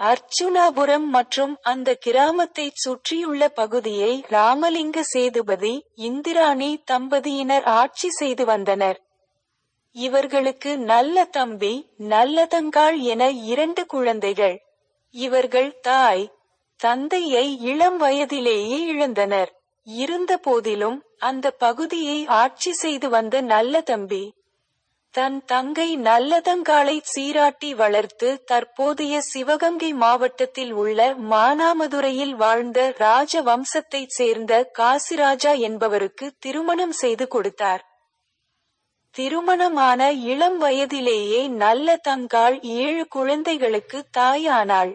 அர்ச்சுனாபுரம் மற்றும் அந்த கிராமத்தைச் சுற்றியுள்ள பகுதியை ராமலிங்க சேதுபதி, இந்திராணி தம்பதியினர் ஆட்சி செய்து வந்தனர். இவர்களுக்கு நல்ல தம்பி, நல்லதங்காள் என 2 குழந்தைகள். இவர்கள் தாய், தந்தையை இளம் வயதிலேயே இழந்தனர். இருந்த போதிலும் அந்த பகுதியை ஆட்சி செய்து வந்த நல்ல தம்பி தன் தங்கை நல்லதங்காளை சீராட்டி வளர்த்து தற்போதைய சிவகங்கை மாவட்டத்தில் உள்ள மானாமதுரையில் வாழ்ந்த ராஜ வம்சத்தைச் சேர்ந்த காசிராஜா என்பவருக்கு திருமணம் செய்து கொடுத்தார். திருமணமான இளம் வயதிலேயே நல்லதங்காள் 7 குழந்தைகளுக்கு தாயானாள்.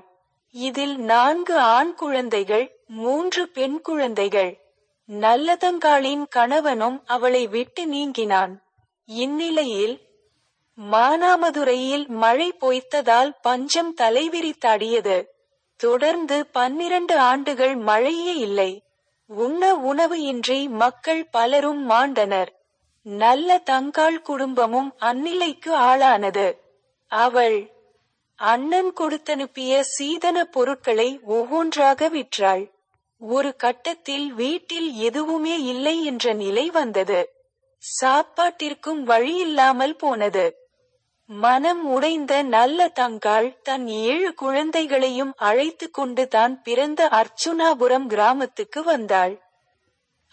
இதில் 4 ஆண் குழந்தைகள், 3 பெண் குழந்தைகள். நல்லதங்காளின் கணவனும் அவளை விட்டு நீங்கினான். இந்நிலையில் மானாமதுரையில் மழை பொய்த்ததால் பஞ்சம் தலைவிரித்தாடியது. தொடர்ந்து 12 ஆண்டுகள் மழையே இல்லை. உண்ண உணவு இன்றி மக்கள் பலரும் மாண்டனர். நல்லதங்காள் குடும்பமும் அந்நிலைக்கு ஆளானது. அவள் அண்ணன் கொடுத்தனுப்பிய சீதன பொருட்களை ஒவ்வொன்றாக விற்றாள். ஒரு கட்டத்தில் வீட்டில் எதுவுமே இல்லை என்ற நிலை வந்தது. சாப்பாட்டிற்கும் வழியில்லாமல் போனது. மனம் உடைந்த நல்லதங்காள் தன் 7 குழந்தைகளையும் அழைத்து கொண்டு தான் பிறந்த அர்ச்சுனாபுரம் கிராமத்துக்கு வந்தாள்.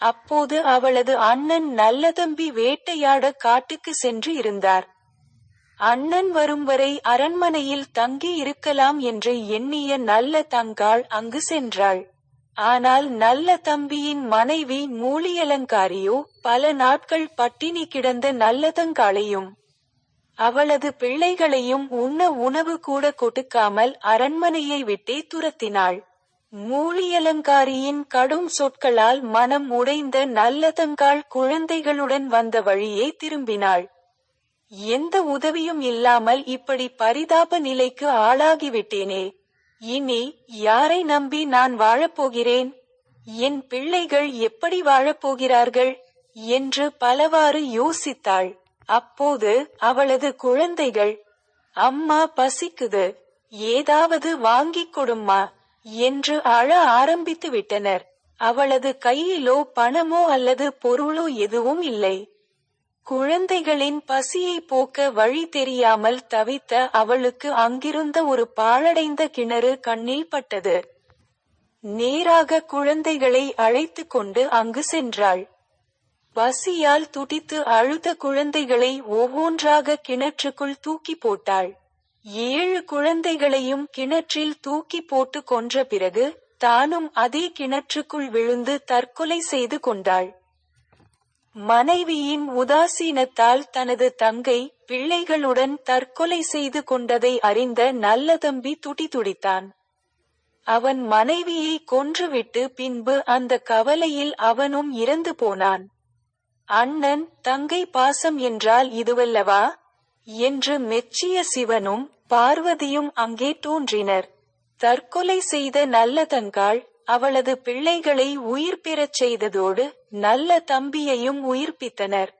அப்போது அவளது அண்ணன் நல்லதம்பி வேட்டையாட காட்டுக்கு சென்று இருந்தார். அண்ணன் வரும் வரை அரண்மனையில் தங்கி இருக்கலாம் என்று எண்ணிய நல்லதங்காள் அங்கு சென்றாள். ஆனால் நல்லதம்பியின் மனைவி மூலியலங்காரியோ பல நாட்கள் பட்டினி கிடந்த நல்லதங்காளையும் அவளது பிள்ளைகளையும் உண்ண உணவு கூட கொடுக்காமல் அரண்மனையை விட்டே துரத்தினாள். மூலியலங்காரியின் கடும் சொற்களால் மனம் உடைந்த நல்லதங்காள் குழந்தைகளுடன் வந்த வழியே திரும்பினாள். எந்த உதவியும் இல்லாமல் இப்படி பரிதாப நிலைக்கு ஆளாகிவிட்டேனே, இனி யாரை நம்பி நான் வாழப்போகிறேன்? என் பிள்ளைகள் எப்படி வாழப்போகிறார்கள் என்று பலவாறு யோசித்தாள். அப்போது அவளது குழந்தைகள், அம்மா பசிக்குது, ஏதாவது வாங்கிக் கொடும்மா என்று அழ ஆரம்பித்து விட்டனர். அவளது கையிலோ பணமோ அல்லது பொருளோ எதுவும் இல்லை. குழந்தைகளின் பசியை போக்க வழி தெரியாமல் தவித்த அவளுக்கு அங்கிருந்த ஒரு பாழடைந்த கிணறு கண்ணில் பட்டது. நேராக குழந்தைகளை அழைத்து கொண்டு அங்கு சென்றாள். பசியால் துடித்து அழுத குழந்தைகளை ஒவ்வொன்றாக கிணற்றுக்குள் தூக்கி போட்டாள். 7 குழந்தைகளையும் கிணற்றில் தூக்கி போட்டு கொன்ற பிறகு தானும் அதே கிணற்றுக்குள் விழுந்து தற்கொலை செய்து கொண்டாள். மனைவியின் உதாசீனத்தால் தனது தங்கை, பிள்ளைகளுடன் தற்கொலை செய்து கொண்டதை அறிந்த நல்லதம்பி துடித்தான். அவன் மனைவியை கொன்றுவிட்டு பின்பு அந்த கவலையில் அவனும் இறந்து போனான். அண்ணன் தங்கை பாசம் என்றால் இதுவல்லவா என்று மெச்சிய சிவனும் பார்வதியும் அங்கே தோன்றினர். தற்கொலை செய்த நல்லதங்காள் அவளது பிள்ளைகளை உயிர் பெறச் செய்ததோடு நல்லதம்பியையும் உயிர்ப்பித்தனர்.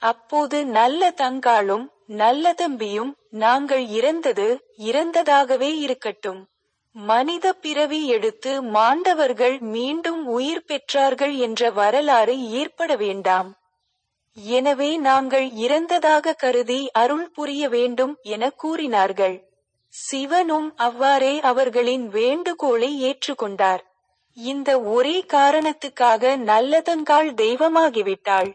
அப்போது நல்லதங்காளும் நல்லதம்பியும், நாங்கள் இறந்தது இறந்ததாகவே இருக்கட்டும். மனித பிறவி எடுத்து மாண்டவர்கள் மீண்டும் உயிர் பெற்றார்கள் என்ற வரலாறு ஏற்பட வேண்டாம். எனவே நாங்கள் இறந்ததாக கருதி அருள் புரிய வேண்டும் என கூறினார்கள். சிவனும் அவ்வாறே அவர்களின் வேண்டுகோளை ஏற்றுக்கொண்டார். இந்த ஒரே காரணத்துக்காக நல்லதங்காள் தெய்வமாகிவிட்டாள்.